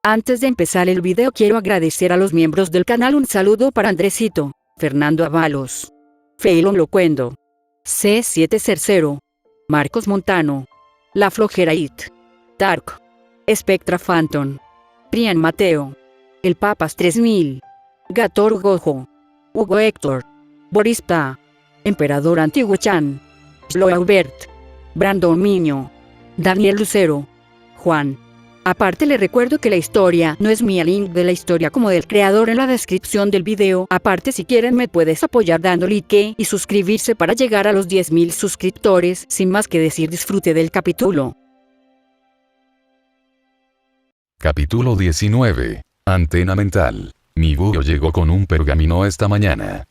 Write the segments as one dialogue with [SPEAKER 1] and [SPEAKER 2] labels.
[SPEAKER 1] Antes de empezar el video quiero agradecer a los miembros del canal. Un saludo para Andresito, Fernando Avalos, Feilon Locuendo, C7 Cercero, Marcos Montano, La Flojera It, Dark, Spectra Phantom, Prian Mateo, El Papas 3000, Gator Gojo, Hugo Héctor, Boris Pa, Emperador Antiguo Chan, Sloaubert, Brandon Miño, Daniel Lucero, Juan. Aparte le recuerdo que la historia no es mía, link de la historia como del creador en la descripción del video. Aparte si quieren me puedes apoyar dando like y suscribirse para llegar a los 10.000 suscriptores. Sin más que decir, disfrute del capítulo.
[SPEAKER 2] Capítulo 19. Antena mental. Mi búho llegó con un pergamino esta mañana.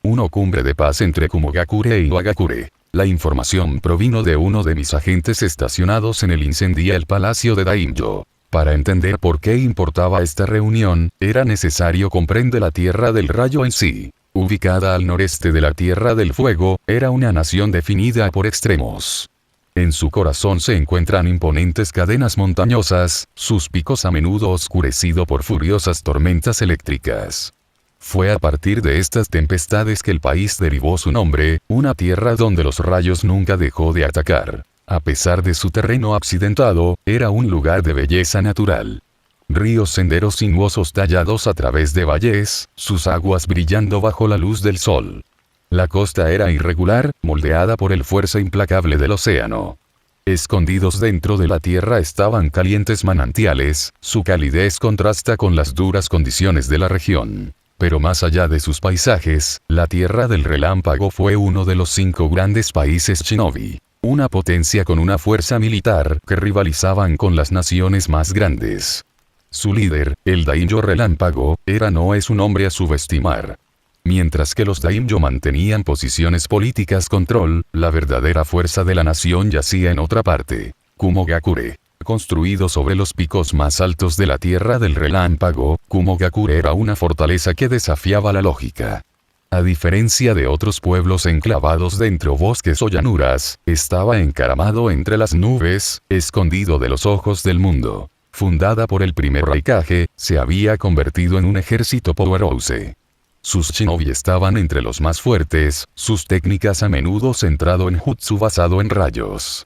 [SPEAKER 2] Una cumbre de paz entre Kumogakure e Iwagakure. La información provino de uno de mis agentes estacionados en el incendio el palacio de Daimyo. Para entender por qué importaba esta reunión, era necesario comprender la Tierra del Rayo en sí. Ubicada al noreste de la Tierra del Fuego, era una nación definida por extremos. En su corazón se encuentran imponentes cadenas montañosas, sus picos a menudo oscurecidos por furiosas tormentas eléctricas. Fue a partir de estas tempestades que el país derivó su nombre, una tierra donde los rayos nunca dejó de atacar. A pesar de su terreno accidentado, era un lugar de belleza natural. Ríos, senderos sinuosos tallados a través de valles, sus aguas brillando bajo la luz del sol. La costa era irregular, moldeada por el fuerza implacable del océano. Escondidos dentro de la tierra estaban calientes manantiales, su calidez contrasta con las duras condiciones de la región. Pero más allá de sus paisajes, la Tierra del Relámpago fue uno de los 5 grandes países shinobi. Una potencia con una fuerza militar que rivalizaban con las naciones más grandes. Su líder, el Daimyo Relámpago, no es un hombre a subestimar. Mientras que los Daimyo mantenían posiciones políticas control, la verdadera fuerza de la nación yacía en otra parte. Kumogakure. Construido sobre los picos más altos de la Tierra del Relámpago, Kumogakure era una fortaleza que desafiaba la lógica. A diferencia de otros pueblos enclavados dentro bosques o llanuras, estaba encaramado entre las nubes, escondido de los ojos del mundo. Fundada por el primer Raikage, se había convertido en un ejército poderoso. Sus shinobi estaban entre los más fuertes, sus técnicas a menudo centrado en jutsu basado en rayos.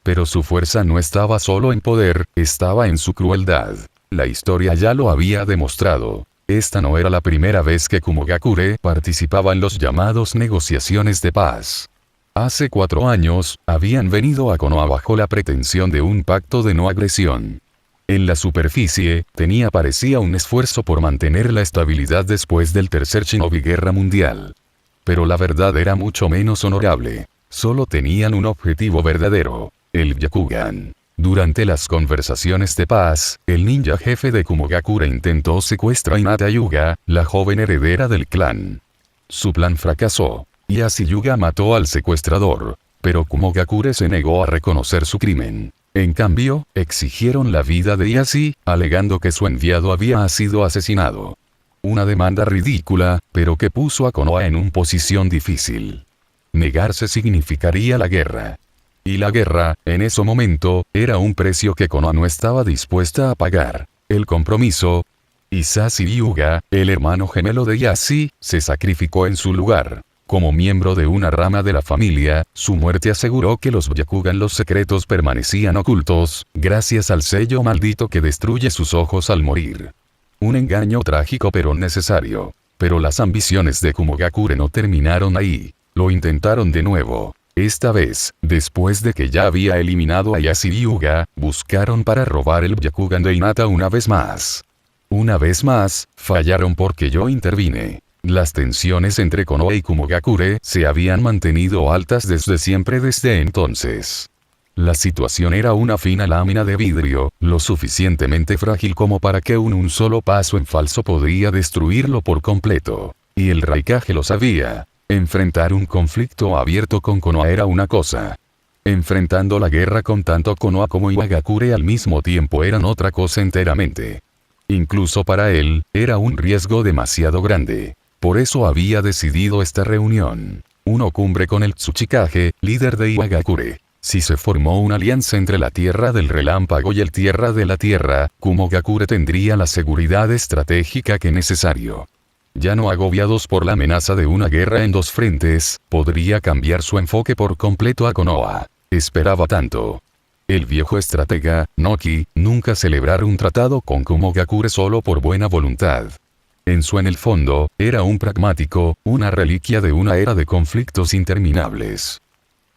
[SPEAKER 2] Pero su fuerza no estaba solo en poder, estaba en su crueldad. La historia ya lo había demostrado. Esta no era la primera vez que Kumogakure participaba en los llamados negociaciones de paz. Hace 4 años, habían venido a Konoha bajo la pretensión de un pacto de no agresión. En la superficie, parecía un esfuerzo por mantener la estabilidad después del tercer Shinobi Guerra Mundial. Pero la verdad era mucho menos honorable. Solo tenían un objetivo verdadero. El Byakugan. Durante las conversaciones de paz, el ninja jefe de Kumogakure intentó secuestrar a Hinata Hyuga, la joven heredera del clan. Su plan fracasó. Ieyasu Hyuga mató al secuestrador, pero Kumogakure se negó a reconocer su crimen. En cambio, exigieron la vida de Ieyasu, alegando que su enviado había sido asesinado. Una demanda ridícula, pero que puso a Konoha en una posición difícil. Negarse significaría la guerra. Y la guerra, en ese momento, era un precio que Konoha no estaba dispuesta a pagar. El compromiso. Hisashi Hyuga, el hermano gemelo de Ieyasu, se sacrificó en su lugar. Como miembro de una rama de la familia, su muerte aseguró que los Byakugan los secretos permanecían ocultos, gracias al sello maldito que destruye sus ojos al morir. Un engaño trágico pero necesario. Pero las ambiciones de Kumogakure no terminaron ahí. Lo intentaron de nuevo. Esta vez, después de que ya había eliminado a Ieyasu Hyuga, buscaron para robar el Byakugan de Hinata una vez más. Una vez más, fallaron porque yo intervine. Las tensiones entre Konoha y Kumogakure se habían mantenido altas desde siempre desde entonces. La situación era una fina lámina de vidrio, lo suficientemente frágil como para que un solo paso en falso podría destruirlo por completo. Y el Raikage lo sabía. Enfrentar un conflicto abierto con Konoha era una cosa. Enfrentando la guerra con tanto Konoha como Iwagakure al mismo tiempo eran otra cosa enteramente. Incluso para él, era un riesgo demasiado grande. Por eso había decidido esta reunión. Una cumbre con el Tsuchikage, líder de Iwagakure. Si se formó una alianza entre la Tierra del Relámpago y el Tierra de la Tierra, Kumogakure tendría la seguridad estratégica que necesario. Ya no agobiados por la amenaza de una guerra en dos frentes, podría cambiar su enfoque por completo a Konoha. Esperaba tanto. El viejo estratega, Noki, nunca celebrara un tratado con Kumogakure solo por buena voluntad. En el fondo, era un pragmático, una reliquia de una era de conflictos interminables.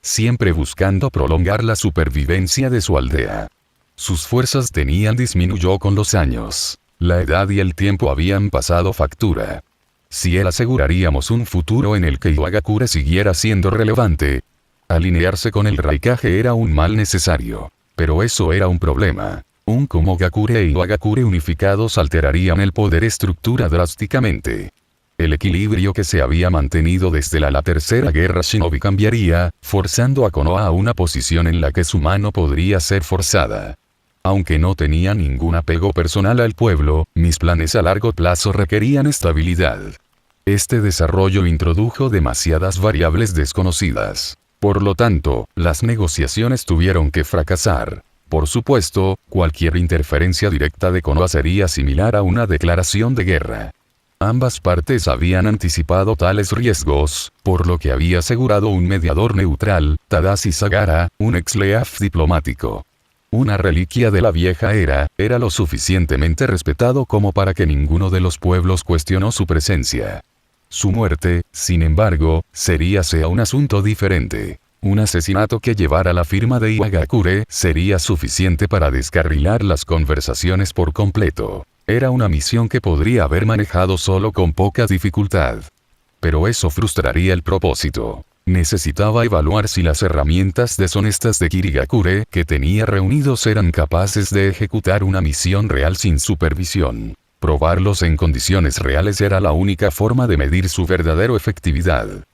[SPEAKER 2] Siempre buscando prolongar la supervivencia de su aldea. Sus fuerzas disminuyó con los años. La edad y el tiempo habían pasado factura. Si él aseguraríamos un futuro en el que Iwagakure siguiera siendo relevante. Alinearse con el Raikage era un mal necesario. Pero eso era un problema. Un Kumogakure e Iwagakure unificados alterarían el poder estructura drásticamente. El equilibrio que se había mantenido desde la tercera guerra shinobi cambiaría, forzando a Konoha a una posición en la que su mano podría ser forzada. Aunque no tenía ningún apego personal al pueblo, mis planes a largo plazo requerían estabilidad. Este desarrollo introdujo demasiadas variables desconocidas. Por lo tanto, las negociaciones tuvieron que fracasar. Por supuesto, cualquier interferencia directa de Konoha sería similar a una declaración de guerra. Ambas partes habían anticipado tales riesgos, por lo que había asegurado un mediador neutral, Tadashi Sagara, un ex-leaf diplomático. Una reliquia de la vieja era lo suficientemente respetado como para que ninguno de los pueblos cuestionó su presencia. Su muerte, sin embargo, sería un asunto diferente. Un asesinato que llevara la firma de Iwagakure sería suficiente para descarrilar las conversaciones por completo. Era una misión que podría haber manejado solo con poca dificultad. Pero eso frustraría el propósito. Necesitaba evaluar si las herramientas deshonestas de Kirigakure que tenía reunidos eran capaces de ejecutar una misión real sin supervisión. Probarlos en condiciones reales era la única forma de medir su verdadera efectividad.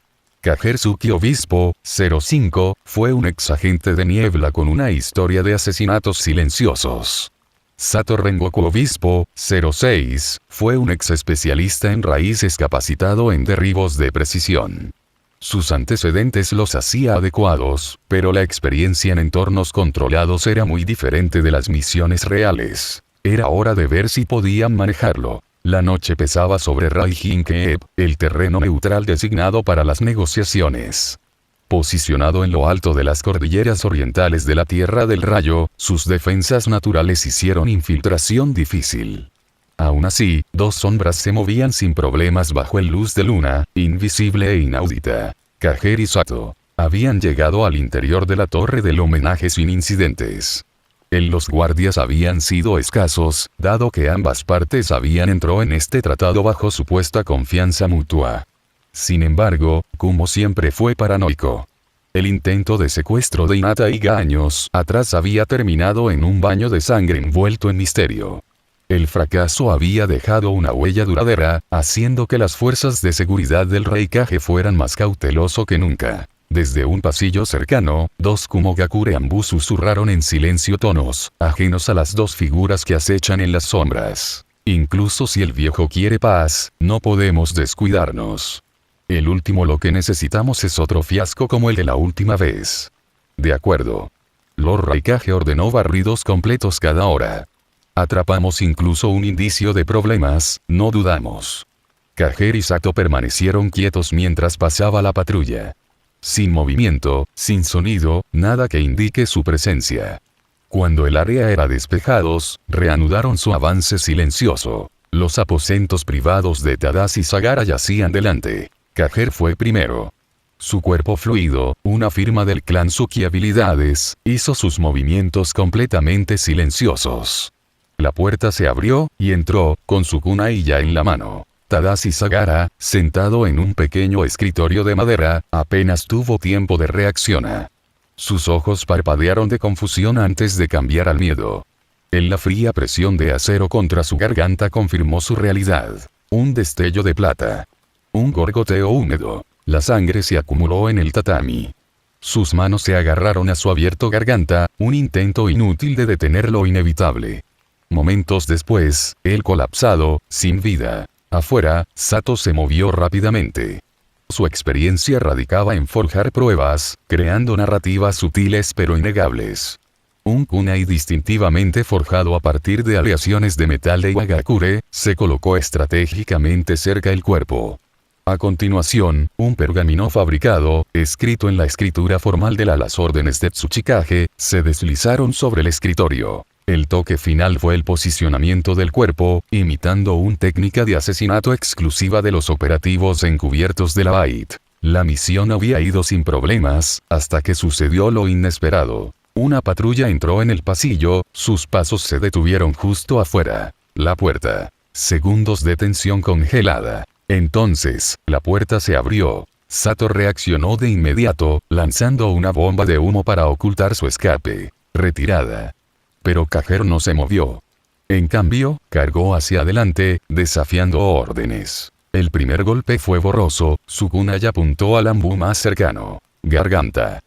[SPEAKER 2] Kagetsuki Obispo, 05, fue un ex-agente de niebla con una historia de asesinatos silenciosos. Sato Rengoku Obispo, 06, fue un ex-especialista en raíces capacitado en derribos de precisión. Sus antecedentes los hacía adecuados, pero la experiencia en entornos controlados era muy diferente de las misiones reales. Era hora de ver si podían manejarlo. La noche pesaba sobre Raijin-Keep, el terreno neutral designado para las negociaciones. Posicionado en lo alto de las cordilleras orientales de la Tierra del Rayo, sus defensas naturales hicieron infiltración difícil. Aún así, dos sombras se movían sin problemas bajo el luz de luna, invisible e inaudita. Kagero y Sato habían llegado al interior de la torre del homenaje sin incidentes. Los guardias habían sido escasos, dado que ambas partes habían entrado en este tratado bajo supuesta confianza mutua. Sin embargo, Kumo siempre fue paranoico. El intento de secuestro de Hinata Iga años atrás había terminado en un baño de sangre envuelto en misterio. El fracaso había dejado una huella duradera, haciendo que las fuerzas de seguridad del Raikage fueran más cautelosos que nunca. Desde un pasillo cercano, dos Kumogakure Ambu susurraron en silencio tonos, ajenos a las dos figuras que acechan en las sombras. Incluso si el viejo quiere paz, no podemos descuidarnos. El último lo que necesitamos es otro fiasco como el de la última vez. De acuerdo. Lord Raikage ordenó barridos completos cada hora. Atrapamos incluso un indicio de problemas, no dudamos. Kagero y Sato permanecieron quietos mientras pasaba la patrulla. Sin movimiento, sin sonido, nada que indique su presencia. Cuando el área era despejados, reanudaron su avance silencioso. Los aposentos privados de Tadashi Sagara yacían delante. Kagero fue primero. Su cuerpo fluido, una firma del clan Suki habilidades, hizo sus movimientos completamente silenciosos. La puerta se abrió, y entró, con su kunai ya en la mano. Tadashi Sagara, sentado en un pequeño escritorio de madera, apenas tuvo tiempo de reaccionar. Sus ojos parpadearon de confusión antes de cambiar al miedo. La fría presión de acero contra su garganta confirmó su realidad. Un destello de plata. Un gorgoteo húmedo. La sangre se acumuló en el tatami. Sus manos se agarraron a su abierto garganta, un intento inútil de detener lo inevitable. Momentos después, él colapsado, sin vida. Afuera, Sato se movió rápidamente. Su experiencia radicaba en forjar pruebas, creando narrativas sutiles pero innegables. Un kunai distintivamente forjado a partir de aleaciones de metal de Iwagakure, se colocó estratégicamente cerca del cuerpo. A continuación, un pergamino fabricado, escrito en la escritura formal de las órdenes de Tsuchikage, se deslizaron sobre el escritorio. El toque final fue el posicionamiento del cuerpo, imitando una técnica de asesinato exclusiva de los operativos encubiertos de la BIT. La misión había ido sin problemas, hasta que sucedió lo inesperado. Una patrulla entró en el pasillo, sus pasos se detuvieron justo afuera. La puerta. Segundos de tensión congelada. Entonces, la puerta se abrió. Sato reaccionó de inmediato, lanzando una bomba de humo para ocultar su escape. Retirada. Pero Kager no se movió. En cambio, cargó hacia adelante, desafiando órdenes. El primer golpe fue borroso, su kunai apuntó al ambú más cercano. Garganta.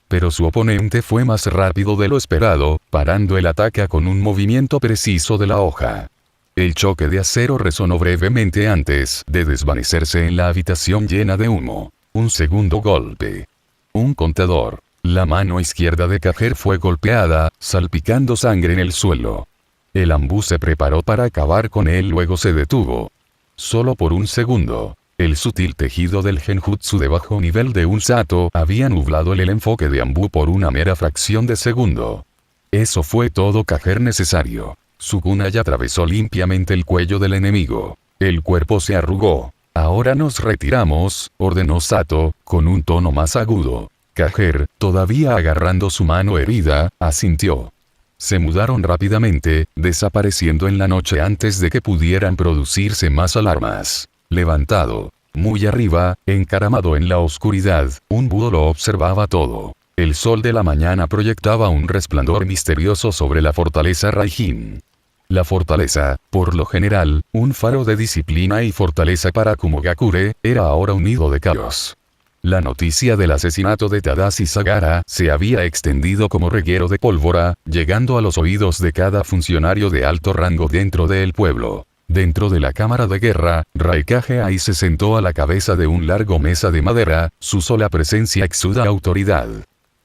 [SPEAKER 2] Pero su oponente fue más rápido de lo esperado, parando el ataque con un movimiento preciso de la hoja. El choque de acero resonó brevemente antes de desvanecerse en la habitación llena de humo. Un segundo golpe. Un contador. La mano izquierda de Kager fue golpeada, salpicando sangre en el suelo. El ambú se preparó para acabar con él, luego se detuvo. Solo por un segundo. El sutil tejido del genjutsu de bajo nivel de un Sato había nublado el enfoque de ambú por una mera fracción de segundo. Eso fue todo Kager necesario. Su kunai atravesó limpiamente el cuello del enemigo. El cuerpo se arrugó. Ahora nos retiramos, ordenó Sato, con un tono más agudo. Kager, todavía agarrando su mano herida, asintió. Se mudaron rápidamente, desapareciendo en la noche antes de que pudieran producirse más alarmas. Levantado. Muy arriba, encaramado en la oscuridad, un búho lo observaba todo. El sol de la mañana proyectaba un resplandor misterioso sobre la fortaleza Raijin. La fortaleza, por lo general, un faro de disciplina y fortaleza para Kumogakure, era ahora un nido de caos. La noticia del asesinato de Tadashi Sagara se había extendido como reguero de pólvora, llegando a los oídos de cada funcionario de alto rango dentro del pueblo. Dentro de la cámara de guerra, Raikage Ai se sentó a la cabeza de un largo mesa de madera, su sola presencia exuda autoridad.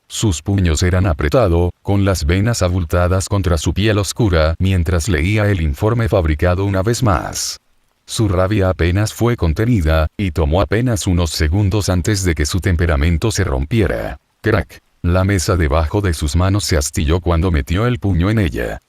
[SPEAKER 2] Sus puños eran apretados, con las venas abultadas contra su piel oscura, mientras leía el informe fabricado una vez más. Su rabia apenas fue contenida, y tomó apenas unos segundos antes de que su temperamento se rompiera. Crack. La mesa debajo de sus manos se astilló cuando metió el puño en ella,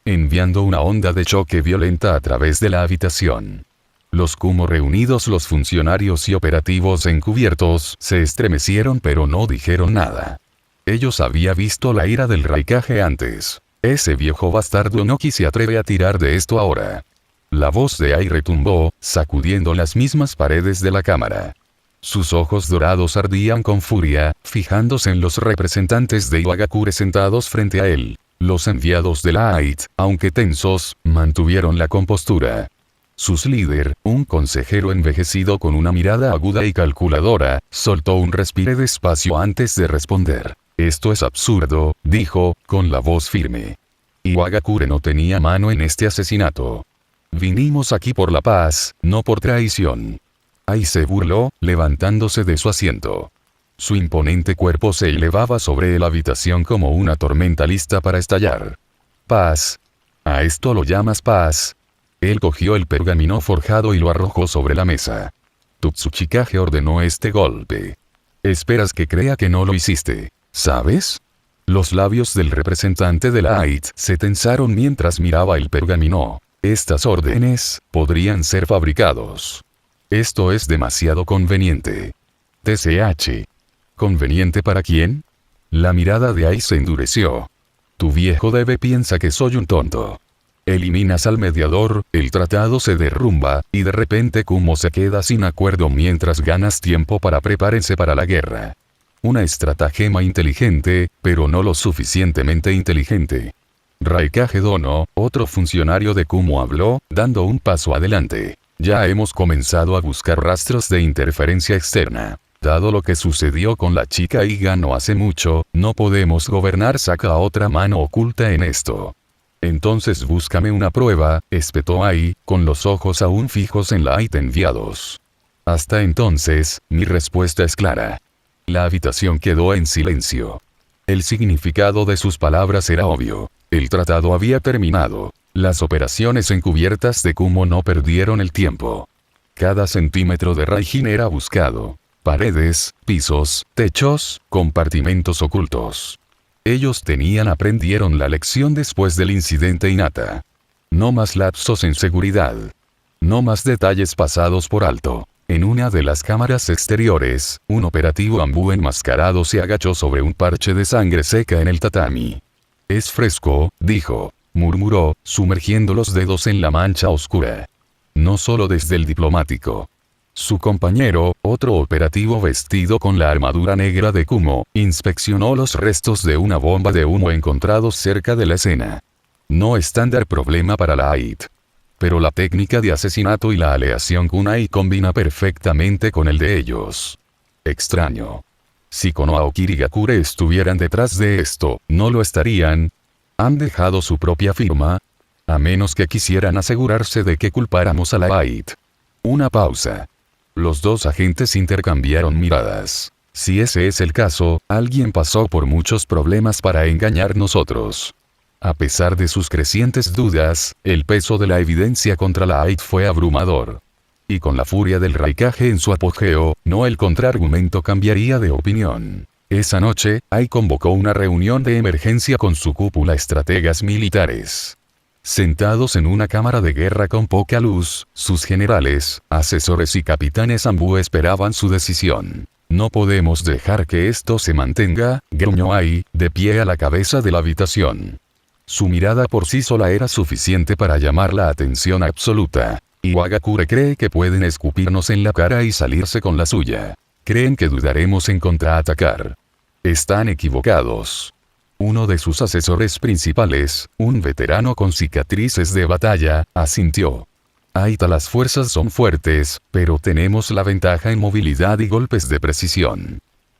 [SPEAKER 2] enviando una onda de choque violenta a través de la habitación. Los Kumo reunidos, los funcionarios y operativos encubiertos, se estremecieron pero no dijeron nada. Ellos habían visto la ira del Raikage antes. Ese viejo bastardo no se atreve a tirar de esto ahora. La voz de Ai retumbó, sacudiendo las mismas paredes de la cámara. Sus ojos dorados ardían con furia, fijándose en los representantes de Iwagakure sentados frente a él. Los enviados de la AIT, aunque tensos, mantuvieron la compostura. Sus líder, un consejero envejecido con una mirada aguda y calculadora, soltó un respiro despacio antes de responder. Esto es absurdo, dijo, con la voz firme. Iwagakure no tenía mano en este asesinato. Vinimos aquí por la paz, no por traición. Ai se burló, levantándose de su asiento. Su imponente cuerpo se elevaba sobre la habitación como una tormenta lista para estallar. ¿Paz? ¿A esto lo llamas paz? Él cogió el pergamino forjado y lo arrojó sobre la mesa. Tsuchikage ordenó este golpe. Esperas que crea que no lo hiciste, ¿sabes? Los labios del representante de la AIT se tensaron mientras miraba el pergamino. Estas órdenes podrían ser fabricados. Esto es demasiado conveniente. TCH. ¿Conveniente para quién? La mirada de Ai se endureció. Tu viejo debe piensa que soy un tonto. Eliminas al mediador, el tratado se derrumba, y de repente Kumo se queda sin acuerdo mientras ganas tiempo para prepararse para la guerra. Una estratagema inteligente, pero no lo suficientemente inteligente. Raikage Dono, otro funcionario de Kumo, habló, dando un paso adelante. Ya hemos comenzado a buscar rastros de interferencia externa. Dado lo que sucedió con la chica Iga no hace mucho, no podemos gobernar. Saca otra mano oculta en esto. Entonces búscame una prueba, espetó Ai, con los ojos aún fijos en la AIT enviados. Hasta entonces, mi respuesta es clara. La habitación quedó en silencio. El significado de sus palabras era obvio. El tratado había terminado. Las operaciones encubiertas de Kumo no perdieron el tiempo. Cada centímetro de Raijin era buscado. Paredes, pisos, techos, compartimentos ocultos. Ellos aprendieron la lección después del incidente Hinata. No más lapsos en seguridad. No más detalles pasados por alto. En una de las cámaras exteriores, un operativo ambú enmascarado se agachó sobre un parche de sangre seca en el tatami. «Es fresco», dijo. Murmuró, sumergiendo los dedos en la mancha oscura. No solo desde el diplomático. Su compañero, otro operativo vestido con la armadura negra de Kumo, inspeccionó los restos de una bomba de humo encontrados cerca de la escena. No estándar problema para la AIT. Pero la técnica de asesinato y la aleación kunai combina perfectamente con el de ellos. Extraño. Si Konoha o Kirigakure estuvieran detrás de esto, ¿no lo estarían? ¿Han dejado su propia firma? A menos que quisieran asegurarse de que culpáramos a la AIT. Una pausa. Los dos agentes intercambiaron miradas. Si ese es el caso, alguien pasó por muchos problemas para engañar nosotros. A pesar de sus crecientes dudas, el peso de la evidencia contra la AIT fue abrumador. Y con la furia del Raikage en su apogeo, no el contraargumento cambiaría de opinión. Esa noche, Ai convocó una reunión de emergencia con su cúpula estrategas militares. Sentados en una cámara de guerra con poca luz, sus generales, asesores y capitanes ambú esperaban su decisión. «No podemos dejar que esto se mantenga», gruñó Ai, de pie a la cabeza de la habitación. Su mirada por sí sola era suficiente para llamar la atención absoluta. Iwagakure cree que pueden escupirnos en la cara y salirse con la suya. Creen que dudaremos en contraatacar. Están equivocados. Uno de sus asesores principales, un veterano con cicatrices de batalla, asintió. Aita, las fuerzas son fuertes, pero tenemos la ventaja en movilidad y golpes de precisión.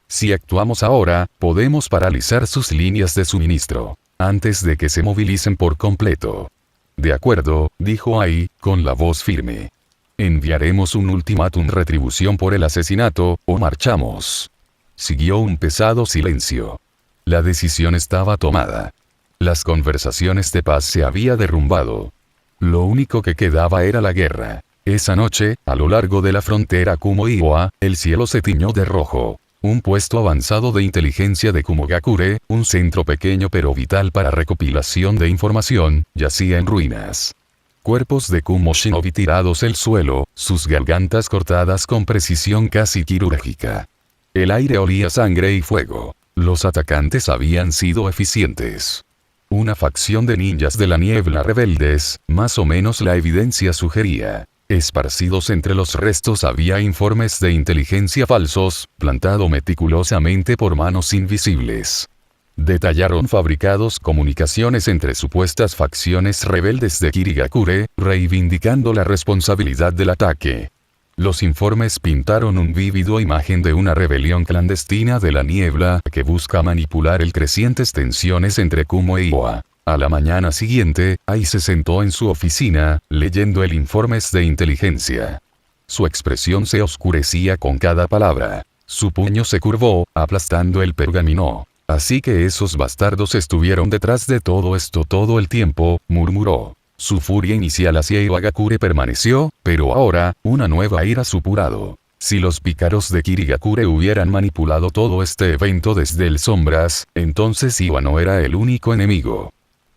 [SPEAKER 2] Si actuamos ahora, podemos paralizar sus líneas de suministro, antes de que se movilicen por completo. De acuerdo, dijo Ai, con la voz firme. Enviaremos un ultimátum retribución por el asesinato, o marchamos. Siguió un pesado silencio. La decisión estaba tomada. Las conversaciones de paz se había derrumbado. Lo único que quedaba era la guerra. Esa noche, a lo largo de la frontera Kumo-Iwa, el cielo se tiñó de rojo. Un puesto avanzado de inteligencia de Kumogakure, un centro pequeño pero vital para recopilación de información, yacía en ruinas. Cuerpos de Kumo Shinobi tirados al suelo, sus gargantas cortadas con precisión casi quirúrgica. El aire olía sangre y fuego. Los atacantes habían sido eficientes. Una facción de ninjas de la niebla rebeldes, más o menos la evidencia sugería. Esparcidos entre los restos había informes de inteligencia falsos, plantado meticulosamente por manos invisibles. Detallaron fabricados comunicaciones entre supuestas facciones rebeldes de Kirigakure, reivindicando la responsabilidad del ataque. Los informes pintaron una vívida imagen de una rebelión clandestina de la niebla que busca manipular el crecientes tensiones entre Kumo e Iwa. A la mañana siguiente, Ai se sentó en su oficina, leyendo el informes de inteligencia. Su expresión se oscurecía con cada palabra. Su puño se curvó, aplastando el pergamino. «Así que esos bastardos estuvieron detrás de todo esto todo el tiempo», murmuró. Su furia inicial hacia Iwagakure permaneció, pero ahora, una nueva ira supurado. Si los pícaros de Kirigakure hubieran manipulado todo este evento desde el sombras, entonces Iwa no era el único enemigo.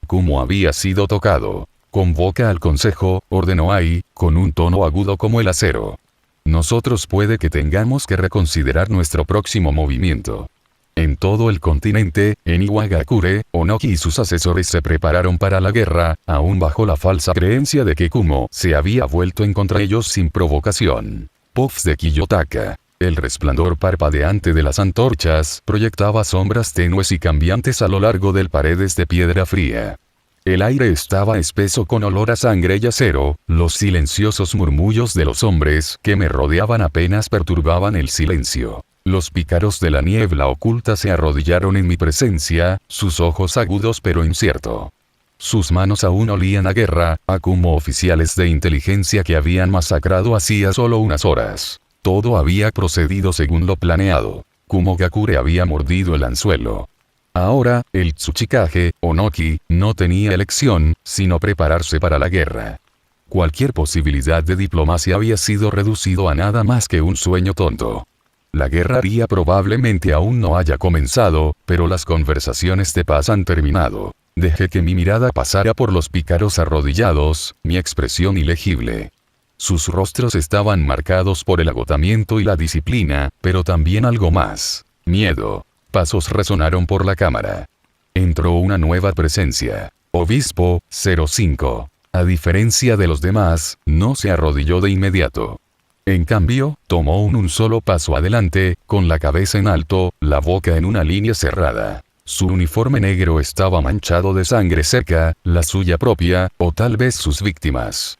[SPEAKER 2] Kumo había sido tocado. «Convoca al consejo», ordenó Ai, con un tono agudo como el acero. «Nosotros puede que tengamos que reconsiderar nuestro próximo movimiento». En todo el continente, en Iwagakure, Onoki y sus asesores se prepararon para la guerra, aún bajo la falsa creencia de que Kumo se había vuelto en contra ellos sin provocación. Puffs de Kiyotaka. El resplandor parpadeante de las antorchas proyectaba sombras tenues y cambiantes a lo largo de paredes de piedra fría. El aire estaba espeso con olor a sangre y acero, los silenciosos murmullos de los hombres que me rodeaban apenas perturbaban el silencio. Los pícaros de la niebla oculta se arrodillaron en mi presencia, sus ojos agudos pero incierto. Sus manos aún olían a guerra, a como oficiales de inteligencia que habían masacrado hacía solo unas horas. Todo había procedido según lo planeado. Kumogakure había mordido el anzuelo. Ahora, el Tsuchikage, Onoki, no tenía elección, sino prepararse para la guerra. Cualquier posibilidad de diplomacia había sido reducido a nada más que un sueño tonto. La guerra probablemente aún no haya comenzado, pero las conversaciones de paz han terminado. Dejé que mi mirada pasara por los pícaros arrodillados, mi expresión ilegible. Sus rostros estaban marcados por el agotamiento y la disciplina, pero también algo más. Miedo. Pasos resonaron por la cámara. Entró una nueva presencia. Obispo, 05. A diferencia de los demás, no se arrodilló de inmediato. En cambio, tomó un solo paso adelante, con la cabeza en alto, la boca en una línea cerrada. Su uniforme negro estaba manchado de sangre seca, la suya propia, o tal vez sus víctimas.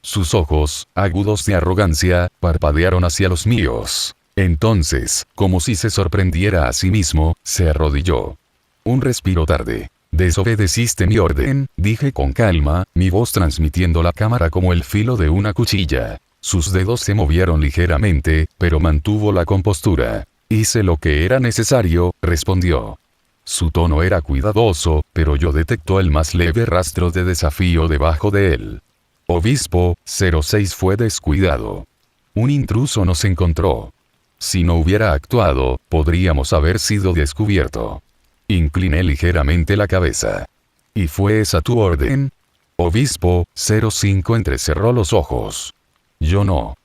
[SPEAKER 2] Sus ojos, agudos de arrogancia, parpadearon hacia los míos. Entonces, como si se sorprendiera a sí mismo, se arrodilló. Un respiro tarde. «Desobedeciste mi orden», dije con calma, mi voz transmitiendo la cámara como el filo de una cuchilla. Sus dedos se movieron ligeramente, pero mantuvo la compostura. «Hice lo que era necesario», respondió. Su tono era cuidadoso, pero yo detectó el más leve rastro de desafío debajo de él. Obispo, 06 fue descuidado. Un intruso nos encontró. Si no hubiera actuado, podríamos haber sido descubierto. Incliné ligeramente la cabeza. ¿Y fue esa tu orden? Obispo, 05 entrecerró los ojos. Yo no.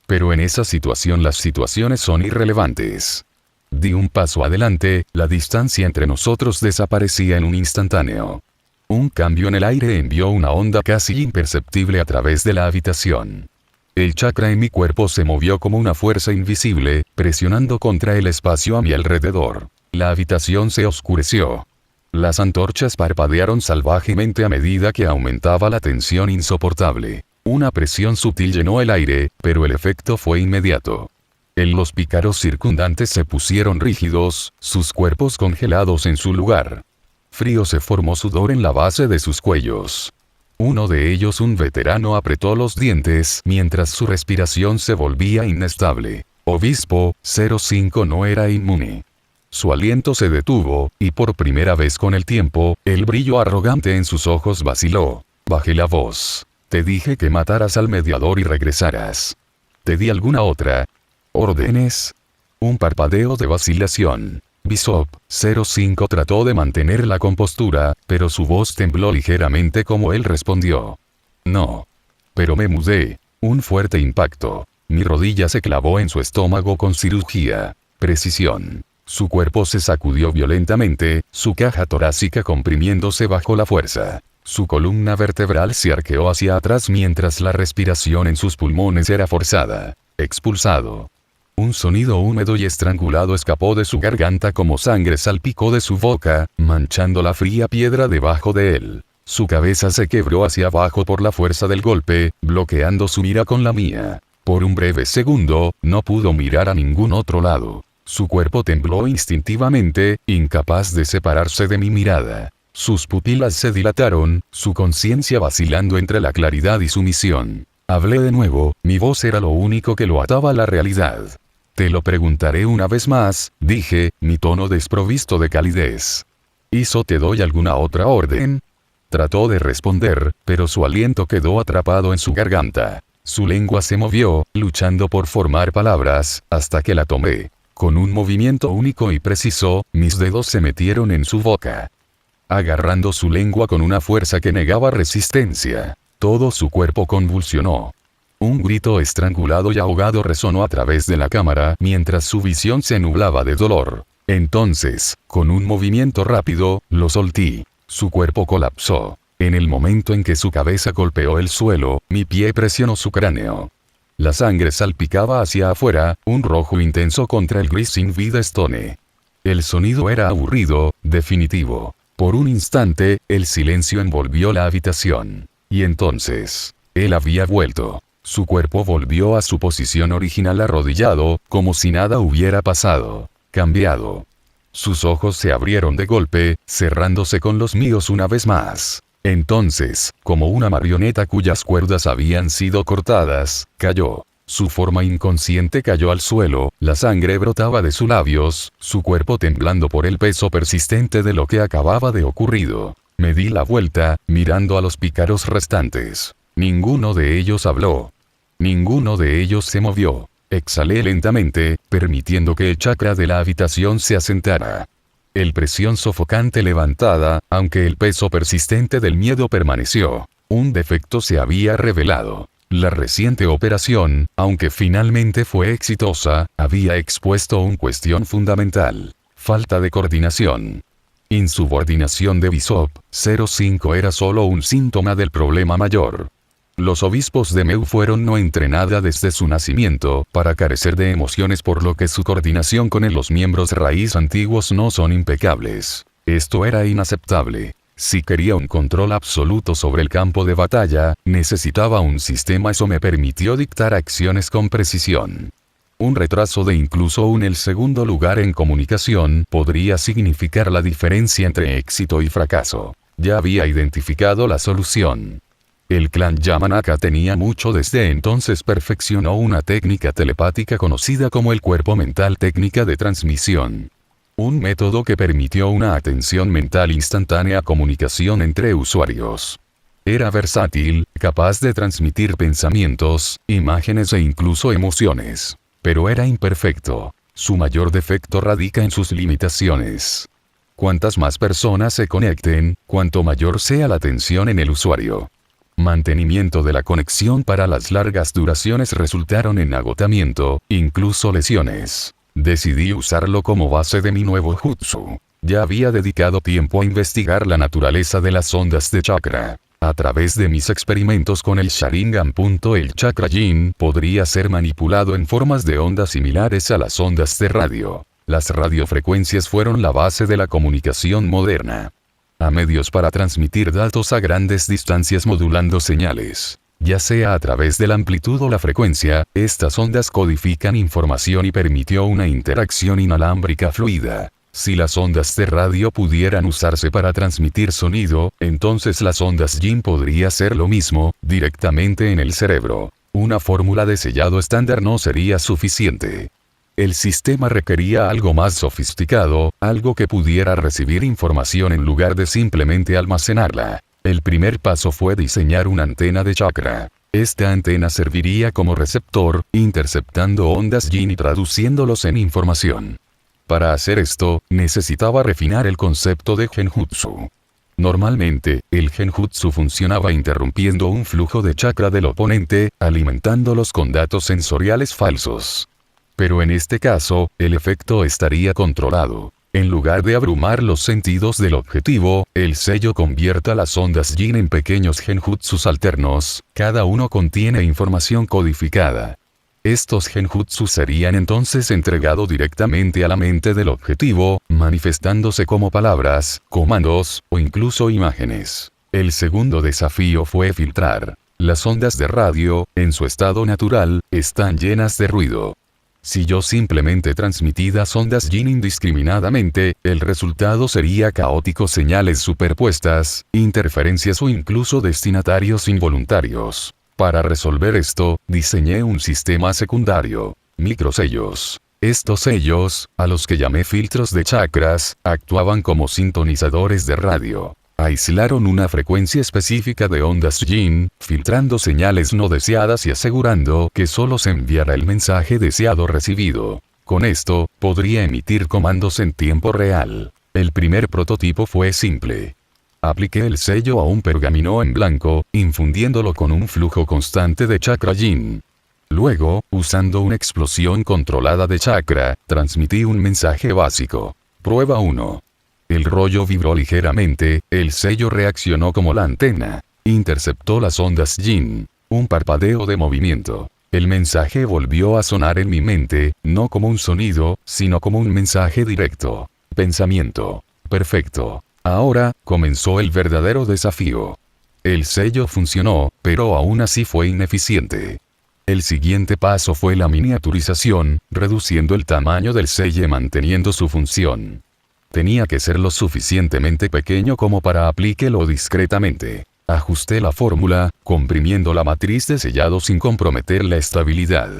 [SPEAKER 2] Pero en esa situación las situaciones son irrelevantes. Di un paso adelante, la distancia entre nosotros desaparecía en un instantáneo. Un cambio en el aire envió una onda casi imperceptible a través de la habitación. El chakra en mi cuerpo se movió como una fuerza invisible, presionando contra el espacio a mi alrededor. La habitación se oscureció. Las antorchas parpadearon salvajemente a medida que aumentaba la tensión insoportable. Una presión sutil llenó el aire, pero el efecto fue inmediato. Los pícaros circundantes se pusieron rígidos, sus cuerpos congelados en su lugar. Frío se formó sudor en la base de sus cuellos. Uno de ellos, un veterano, apretó los dientes mientras su respiración se volvía inestable. Obispo, 05 no era inmune. Su aliento se detuvo, y por primera vez con el tiempo, el brillo arrogante en sus ojos vaciló. Bajé la voz. Te dije que mataras al mediador y regresaras. ¿Te di alguna otra? ¿Órdenes? Un parpadeo de vacilación. Bishop, 05 trató de mantener la compostura, pero su voz tembló ligeramente como él respondió. No. Pero me mudé. Un fuerte impacto. Mi rodilla se clavó en su estómago con cirugía. Precisión. Su cuerpo se sacudió violentamente, su caja torácica comprimiéndose bajo la fuerza. Su columna vertebral se arqueó hacia atrás mientras la respiración en sus pulmones era forzada. Expulsado. Un sonido húmedo y estrangulado escapó de su garganta como sangre salpicó de su boca, manchando la fría piedra debajo de él. Su cabeza se quebró hacia abajo por la fuerza del golpe, bloqueando su mira con la mía. Por un breve segundo, no pudo mirar a ningún otro lado. Su cuerpo tembló instintivamente, incapaz de separarse de mi mirada. Sus pupilas se dilataron, su conciencia vacilando entre la claridad y sumisión. Hablé de nuevo, mi voz era lo único que lo ataba a la realidad. Te lo preguntaré una vez más, dije, mi tono desprovisto de calidez. ¿Hizo te doy alguna otra orden? Trató de responder, pero su aliento quedó atrapado en su garganta. Su lengua se movió, luchando por formar palabras, hasta que la tomé. Con un movimiento único y preciso, mis dedos se metieron en su boca. Agarrando su lengua con una fuerza que negaba resistencia. Todo su cuerpo convulsionó. Un grito estrangulado y ahogado resonó a través de la cámara mientras su visión se nublaba de dolor. Entonces, con un movimiento rápido, lo solté. Su cuerpo colapsó. En el momento en que su cabeza golpeó el suelo, mi pie presionó su cráneo. La sangre salpicaba hacia afuera, un rojo intenso contra el gris sin vida stone. El sonido era aburrido, definitivo. Por un instante, el silencio envolvió la habitación. Y entonces, él había vuelto. Su cuerpo volvió a su posición original arrodillado, como si nada hubiera pasado. Cambiado. Sus ojos se abrieron de golpe, cerrándose con los míos una vez más. Entonces, como una marioneta cuyas cuerdas habían sido cortadas, cayó. Su forma inconsciente cayó al suelo, la sangre brotaba de sus labios, su cuerpo temblando por el peso persistente de lo que acababa de ocurrido. Me di la vuelta, mirando a los pícaros restantes. Ninguno de ellos habló. Ninguno de ellos se movió. Exhalé lentamente, permitiendo que el chakra de la habitación se asentara. El presión sofocante levantada, aunque el peso persistente del miedo permaneció. Un defecto se había revelado. La reciente operación, aunque finalmente fue exitosa, había expuesto una cuestión fundamental. Falta de coordinación. Insubordinación de Bishop 05 era solo un síntoma del problema mayor. Los obispos de Meu fueron no entrenada desde su nacimiento para carecer de emociones, por lo que su coordinación con los miembros raíz antiguos no son impecables. Esto era inaceptable. Si quería un control absoluto sobre el campo de batalla, necesitaba un sistema. Eso me permitió dictar acciones con precisión. Un retraso de incluso el segundo lugar en comunicación podría significar la diferencia entre éxito y fracaso. Ya había identificado la solución. El clan Yamanaka tenía mucho desde entonces perfeccionó una técnica telepática conocida como el cuerpo mental, técnica de transmisión. Un método que permitió una atención mental instantánea, comunicación entre usuarios. Era versátil, capaz de transmitir pensamientos, imágenes e incluso emociones. Pero era imperfecto. Su mayor defecto radica en sus limitaciones. Cuantas más personas se conecten, cuanto mayor sea la tensión en el usuario. Mantenimiento de la conexión para las largas duraciones resultaron en agotamiento, incluso lesiones. Decidí usarlo como base de mi nuevo jutsu. Ya había dedicado tiempo a investigar la naturaleza de las ondas de chakra. A través de mis experimentos con el Sharingan. El chakra Jin podría ser manipulado en formas de ondas similares a las ondas de radio. Las radiofrecuencias fueron la base de la comunicación moderna. A medios para transmitir datos a grandes distancias modulando señales. Ya sea a través de la amplitud o la frecuencia, estas ondas codifican información y permitió una interacción inalámbrica fluida. Si las ondas de radio pudieran usarse para transmitir sonido, entonces las ondas Jin podría ser lo mismo, directamente en el cerebro. Una fórmula de sellado estándar no sería suficiente. El sistema requería algo más sofisticado, algo que pudiera recibir información en lugar de simplemente almacenarla. El primer paso fue diseñar una antena de chakra. Esta antena serviría como receptor, interceptando ondas Jin y traduciéndolos en información. Para hacer esto, necesitaba refinar el concepto de genjutsu. Normalmente, el genjutsu funcionaba interrumpiendo un flujo de chakra del oponente, alimentándolos con datos sensoriales falsos. Pero en este caso, el efecto estaría controlado. En lugar de abrumar los sentidos del objetivo, el sello convierta las ondas Jin en pequeños genjutsus alternos, cada uno contiene información codificada. Estos genjutsu serían entonces entregados directamente a la mente del objetivo, manifestándose como palabras, comandos, o incluso imágenes. El segundo desafío fue filtrar. Las ondas de radio, en su estado natural, están llenas de ruido. Si yo simplemente transmitidas ondas Jin indiscriminadamente, el resultado sería caótico, señales superpuestas, interferencias o incluso destinatarios involuntarios. Para resolver esto, diseñé un sistema secundario, microsellos. Estos sellos, a los que llamé filtros de chakras, actuaban como sintonizadores de radio. Aislaron una frecuencia específica de ondas Jin, filtrando señales no deseadas y asegurando que solo se enviara el mensaje deseado recibido. Con esto, podría emitir comandos en tiempo real. El primer prototipo fue simple. Apliqué el sello a un pergamino en blanco, infundiéndolo con un flujo constante de chakra Jin. Luego, usando una explosión controlada de chakra, transmití un mensaje básico. Prueba 1. El rollo vibró ligeramente, el sello reaccionó como la antena. Interceptó las ondas Jin. Un parpadeo de movimiento. El mensaje volvió a sonar en mi mente, no como un sonido, sino como un mensaje directo. Pensamiento. Perfecto. Ahora, comenzó el verdadero desafío. El sello funcionó, pero aún así fue ineficiente. El siguiente paso fue la miniaturización, reduciendo el tamaño del sello y manteniendo su función. Tenía que ser lo suficientemente pequeño como para aplicarlo discretamente. Ajusté la fórmula, comprimiendo la matriz de sellado sin comprometer la estabilidad.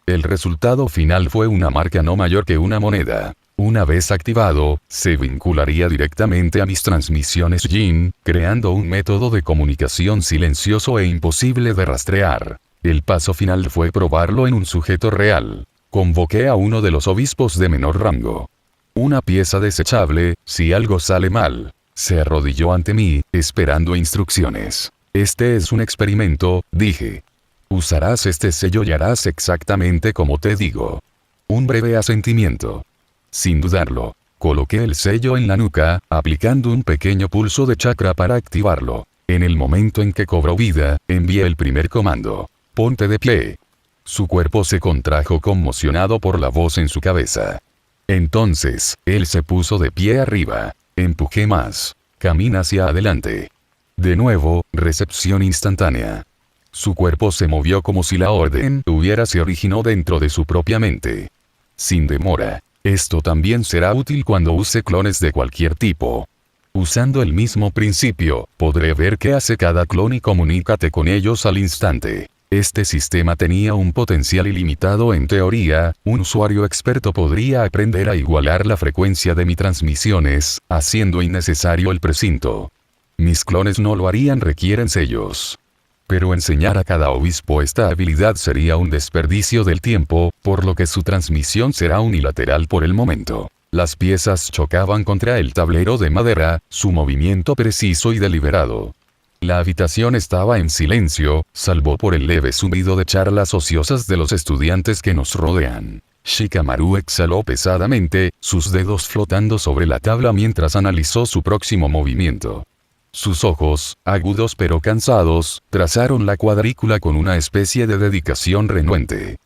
[SPEAKER 2] El resultado final fue una marca no mayor que una moneda. Una vez activado, se vincularía directamente a mis transmisiones Yin, creando un método de comunicación silencioso e imposible de rastrear. El paso final fue probarlo en un sujeto real. Convoqué a uno de los obispos de menor rango. Una pieza desechable, si algo sale mal. Se arrodilló ante mí, esperando instrucciones. Este es un experimento, dije. Usarás este sello y harás exactamente como te digo. Un breve asentimiento. Sin dudarlo, coloqué el sello en la nuca, aplicando un pequeño pulso de chakra para activarlo. En el momento en que cobró vida, envié el primer comando. Ponte de pie. Su cuerpo se contrajo conmocionado por la voz en su cabeza. Entonces, él se puso de pie arriba. Empujé más. Camina hacia adelante. De nuevo, recepción instantánea. Su cuerpo se movió como si la orden se originó dentro de su propia mente. Sin demora. Esto también será útil cuando use clones de cualquier tipo. Usando el mismo principio, podré ver qué hace cada clon y comunícate con ellos al instante. Este sistema tenía un potencial ilimitado en teoría, un usuario experto podría aprender a igualar la frecuencia de mis transmisiones, haciendo innecesario el precinto. Mis clones no lo harían, requieren sellos. Pero enseñar a cada obispo esta habilidad sería un desperdicio del tiempo, por lo que su transmisión será unilateral por el momento. Las piezas chocaban contra el tablero de madera, su movimiento preciso y deliberado. La habitación estaba en silencio, salvo por el leve zumbido de charlas ociosas de los estudiantes que nos rodean. Shikamaru exhaló pesadamente, sus dedos flotando sobre la tabla mientras analizó su próximo movimiento. Sus ojos, agudos pero cansados, trazaron la cuadrícula con una especie de dedicación renuente.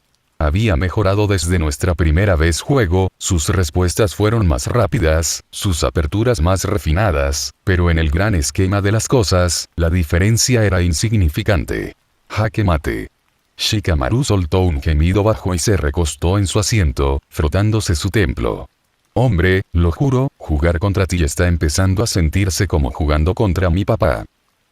[SPEAKER 2] Había mejorado desde nuestra primera vez juego, sus respuestas fueron más rápidas, sus aperturas más refinadas, pero en el gran esquema de las cosas, la diferencia era insignificante. Jaque mate. Shikamaru soltó un gemido bajo y se recostó en su asiento, frotándose su templo. Hombre, lo juro, jugar contra ti está empezando a sentirse como jugando contra mi papá.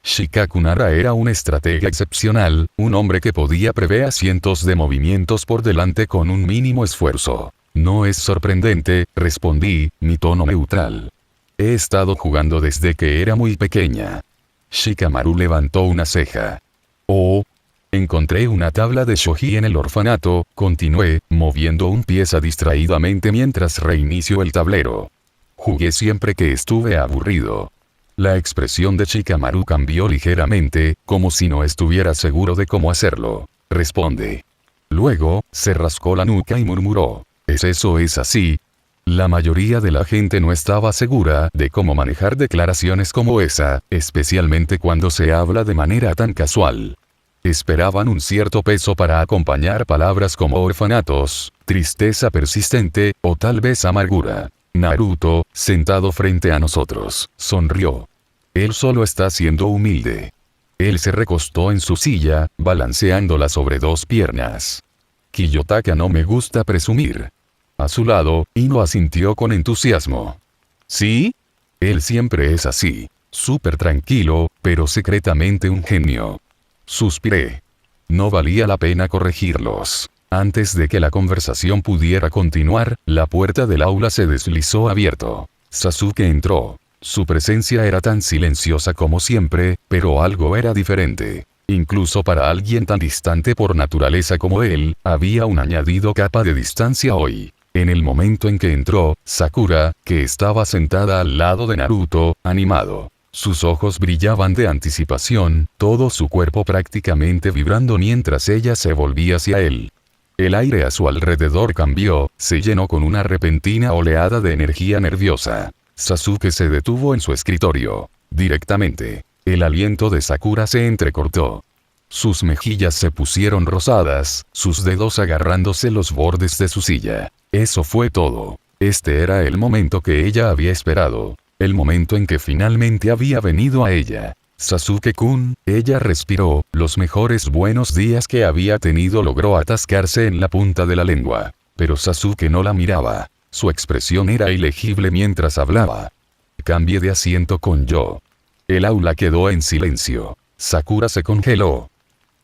[SPEAKER 2] Shikaku Nara era un estratega excepcional, un hombre que podía prever cientos de movimientos por delante con un mínimo esfuerzo. No es sorprendente, respondí, mi tono neutral. He estado jugando desde que era muy pequeña. Shikamaru levantó una ceja. Oh. Encontré una tabla de shogi en el orfanato, continué, moviendo un pieza distraídamente mientras reinicio el tablero. Jugué siempre que estuve aburrido. La expresión de Shikamaru cambió ligeramente, como si no estuviera seguro de cómo hacerlo. Responde. Luego, se rascó la nuca y murmuró. Eso es así. La mayoría de la gente no estaba segura de cómo manejar declaraciones como esa, especialmente cuando se habla de manera tan casual. Esperaban un cierto peso para acompañar palabras como orfanatos, tristeza persistente, o tal vez amargura. Naruto, sentado frente a nosotros, sonrió. Él solo está siendo humilde. Él se recostó en su silla, balanceándola sobre dos piernas. Kiyotaka no me gusta presumir. A su lado, Ino asintió con entusiasmo. ¿Sí? Él siempre es así. Súper tranquilo, pero secretamente un genio. Suspiré. No valía la pena corregirlos. Antes de que la conversación pudiera continuar, la puerta del aula se deslizó abierto. Sasuke entró. Su presencia era tan silenciosa como siempre, pero algo era diferente. Incluso para alguien tan distante por naturaleza como él, había un añadido capa de distancia hoy. En el momento en que entró, Sakura, que estaba sentada al lado de Naruto, animado. Sus ojos brillaban de anticipación, todo su cuerpo prácticamente vibrando mientras ella se volvía hacia él. El aire a su alrededor cambió, se llenó con una repentina oleada de energía nerviosa. Sasuke se detuvo en su escritorio. Directamente. El aliento de Sakura se entrecortó. Sus mejillas se pusieron rosadas, sus dedos agarrándose los bordes de su silla. Eso fue todo. Este era el momento que ella había esperado. El momento en que finalmente había venido a ella. Sasuke-kun, ella respiró, los mejores buenos días que había tenido logró atascarse en la punta de la lengua. Pero Sasuke no la miraba. Su expresión era ilegible mientras hablaba. Cambié de asiento con yo. El aula quedó en silencio. Sakura se congeló.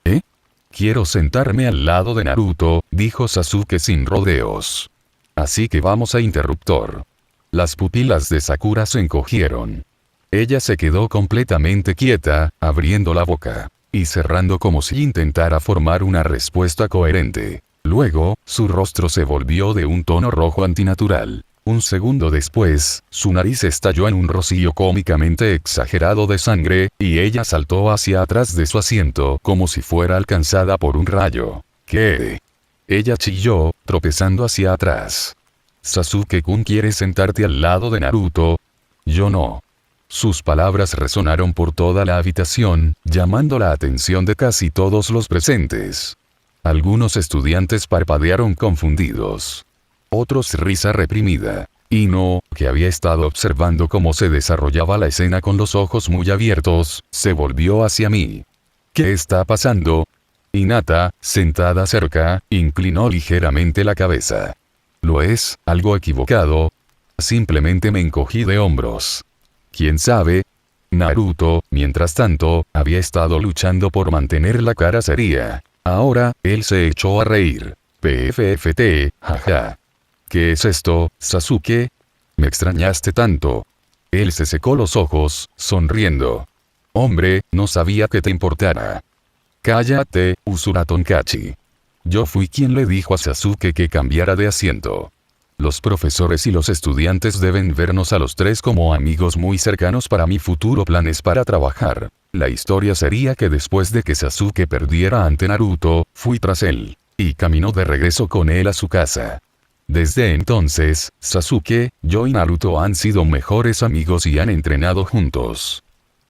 [SPEAKER 2] ¿Eh? Quiero sentarme al lado de Naruto, dijo Sasuke sin rodeos. Así que vamos a interruptor. Las pupilas de Sakura se encogieron. Ella se quedó completamente quieta, abriendo la boca y cerrando como si intentara formar una respuesta coherente. Luego, su rostro se volvió de un tono rojo antinatural. Un segundo después, su nariz estalló en un rocío cómicamente exagerado de sangre, y ella saltó hacia atrás de su asiento como si fuera alcanzada por un rayo. ¿Qué? Ella chilló, tropezando hacia atrás. Sasuke-kun quiere sentarte al lado de Naruto. Yo no. Sus palabras resonaron por toda la habitación, llamando la atención de casi todos los presentes. Algunos estudiantes parpadearon confundidos. Otros risa reprimida. Ino, que había estado observando cómo se desarrollaba la escena con los ojos muy abiertos, se volvió hacia mí. ¿Qué está pasando? Hinata, sentada cerca, inclinó ligeramente la cabeza. ¿Lo es, algo equivocado? Simplemente me encogí de hombros. ¿Quién sabe? Naruto, mientras tanto, había estado luchando por mantener la cara seria. Ahora, él se echó a reír. PFFT, jaja. ¿Qué es esto, Sasuke? Me extrañaste tanto. Él se secó los ojos, sonriendo. Hombre, no sabía que te importara. Cállate, Uzura Tonkachi. Yo fui quien le dijo a Sasuke que cambiara de asiento. Los profesores y los estudiantes deben vernos a los tres como amigos muy cercanos para mi futuro planes para trabajar. La historia sería que después de que Sasuke perdiera ante Naruto, fui tras él, y caminó de regreso con él a su casa. Desde entonces, Sasuke, yo y Naruto han sido mejores amigos y han entrenado juntos.